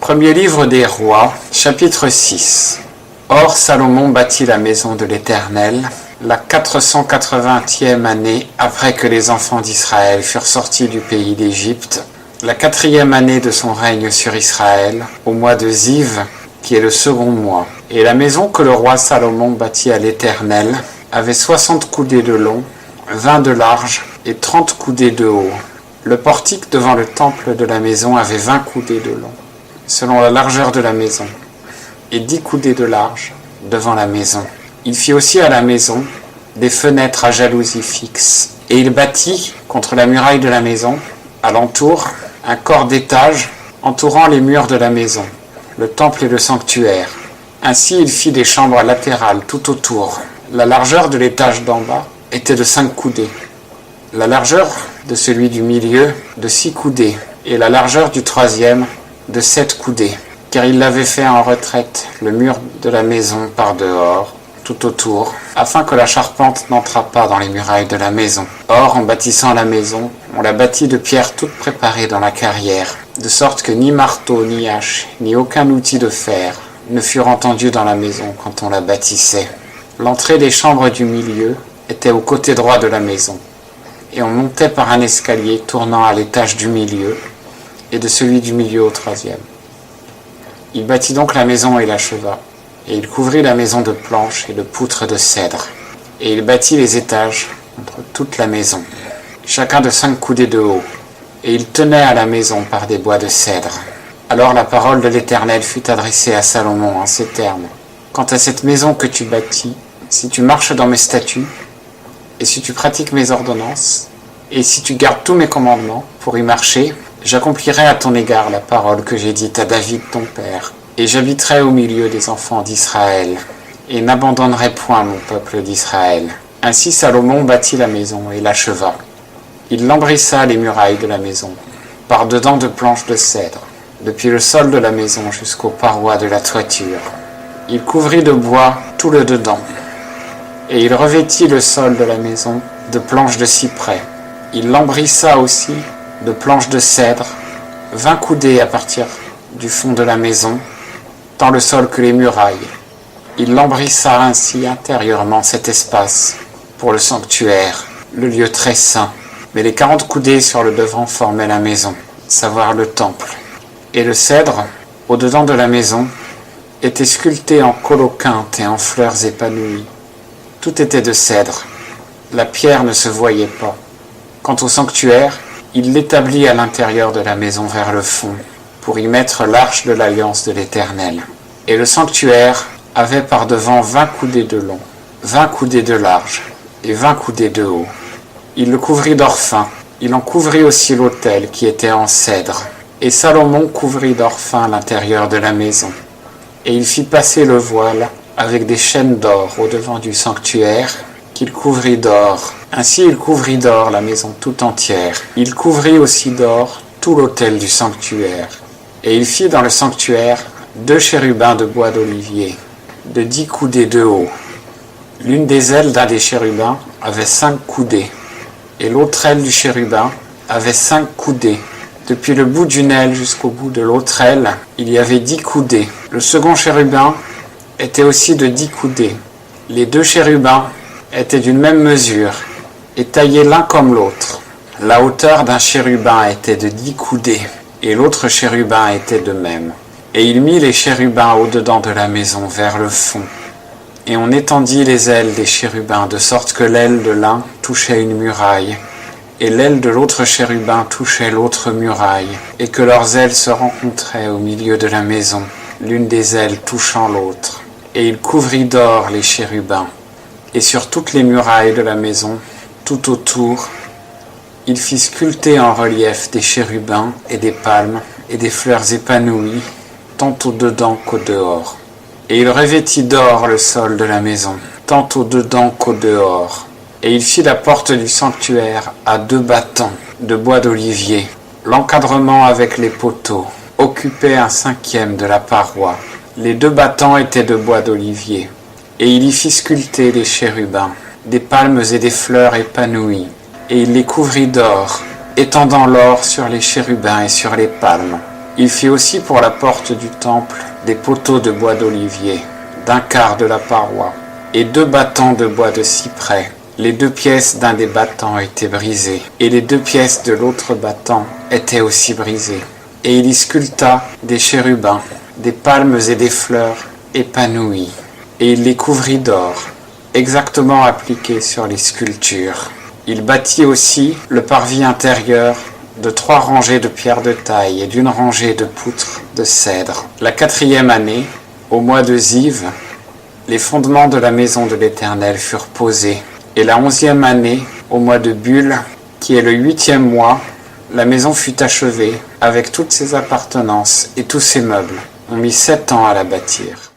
Premier livre des Rois, chapitre 6. Or Salomon bâtit la maison de l'Éternel, la 480e année après que les enfants d'Israël furent sortis du pays d'Égypte, la 4e année de son règne sur Israël, au mois de Ziv, qui est le second mois. Et la maison que le roi Salomon bâtit à l'Éternel avait 60 coudées de long, 20 de large et 30 coudées de haut. Le portique devant le temple de la maison avait 20 coudées de long, selon la largeur de la maison, et 10 coudées de large devant la maison. Il fit aussi à la maison des fenêtres à jalousie fixe, et il bâtit contre la muraille de la maison, à l'entour, un corps d'étage entourant les murs de la maison, le temple et le sanctuaire. Ainsi il fit des chambres latérales tout autour. La largeur de l'étage d'en bas était de 5 coudées, la largeur de celui du milieu de 6 coudées, et la largeur du troisième de 7 coudées, car il l'avait fait en retraite, le mur de la maison par dehors, tout autour, afin que la charpente n'entrât pas dans les murailles de la maison. Or, en bâtissant la maison, on la bâtit de pierres toutes préparées dans la carrière, de sorte que ni marteau, ni hache, ni aucun outil de fer ne furent entendus dans la maison quand on la bâtissait. L'entrée des chambres du milieu était au côté droit de la maison, et on montait par un escalier tournant à l'étage du milieu, et de celui du milieu au troisième. Il bâtit donc la maison et l'acheva, et il couvrit la maison de planches et de poutres de cèdre, et il bâtit les étages entre toute la maison, chacun de 5 coudées de haut, et il tenait à la maison par des bois de cèdre. Alors la parole de l'Éternel fut adressée à Salomon en ces termes. Quant à cette maison que tu bâtis, si tu marches dans mes statuts, et si tu pratiques mes ordonnances, et si tu gardes tous mes commandements pour y marcher, j'accomplirai à ton égard la parole que j'ai dite à David ton père, et j'habiterai au milieu des enfants d'Israël, et n'abandonnerai point mon peuple d'Israël. Ainsi Salomon bâtit la maison et l'acheva. Il lambrissa les murailles de la maison, par dedans de planches de cèdre, depuis le sol de la maison jusqu'aux parois de la toiture. Il couvrit de bois tout le dedans, et il revêtit le sol de la maison de planches de cyprès. Il lambrissa aussi de planches de cèdre, 20 coudées à partir du fond de la maison, tant le sol que les murailles. Il lambrissa ainsi intérieurement cet espace pour le sanctuaire, le lieu très saint. Mais les 40 coudées sur le devant formaient la maison, savoir le temple. Et le cèdre, au-dedans de la maison, était sculpté en coloquinte et en fleurs épanouies. Tout était de cèdre. La pierre ne se voyait pas. Quant au sanctuaire, il l'établit à l'intérieur de la maison vers le fond, pour y mettre l'arche de l'alliance de l'Éternel. Et le sanctuaire avait par devant 20 coudées de long, 20 coudées de large et 20 coudées de haut. Il le couvrit d'or fin. Il en couvrit aussi l'autel qui était en cèdre. Et Salomon couvrit d'or fin l'intérieur de la maison. Et il fit passer le voile avec des chaînes d'or au-devant du sanctuaire, qu'il couvrit d'or. Ainsi il couvrit d'or la maison tout entière. Il couvrit aussi d'or tout l'autel du sanctuaire. Et il fit dans le sanctuaire 2 chérubins de bois d'olivier, de 10 coudées de haut. L'une des ailes d'un des chérubins avait 5 coudées, et l'autre aile du chérubin avait 5 coudées. Depuis le bout d'une aile jusqu'au bout de l'autre aile, il y avait 10 coudées. Le second chérubin était aussi de 10 coudées. Les 2 chérubins étaient d'une même mesure, et taillés l'un comme l'autre. La hauteur d'un chérubin était de 10 coudées, et l'autre chérubin était de même. Et il mit les chérubins au-dedans de la maison vers le fond. Et on étendit les ailes des chérubins, de sorte que l'aile de l'un touchait une muraille, et l'aile de l'autre chérubin touchait l'autre muraille, et que leurs ailes se rencontraient au milieu de la maison, l'une des ailes touchant l'autre. Et il couvrit d'or les chérubins. Et sur toutes les murailles de la maison, tout autour, il fit sculpter en relief des chérubins et des palmes et des fleurs épanouies, tant au dedans qu'au dehors. Et il revêtit d'or le sol de la maison, tant au dedans qu'au dehors. Et il fit la porte du sanctuaire à 2 battants de bois d'olivier. L'encadrement avec les poteaux occupait 1/5 de la paroi. Les 2 battants étaient de bois d'olivier. Et il y fit sculpter les chérubins, des palmes et des fleurs épanouies. Et il les couvrit d'or, étendant l'or sur les chérubins et sur les palmes. Il fit aussi pour la porte du temple des poteaux de bois d'olivier, d'un quart de la paroi, et 2 battants de bois de cyprès. Les 2 pièces d'un des battants étaient brisées, et les 2 pièces de l'autre battant étaient aussi brisées. Et il y sculpta des chérubins, des palmes et des fleurs épanouies, et il les couvrit d'or, exactement appliqué sur les sculptures. Il bâtit aussi le parvis intérieur de 3 rangées de pierres de taille et d'1 rangée de poutres de cèdre. La 4e année, au mois de Ziv, les fondements de la maison de l'Éternel furent posés. Et la 11e année, au mois de Bul, qui est le 8e mois, la maison fut achevée avec toutes ses appartenances et tous ses meubles. On mit 7 ans à la bâtir.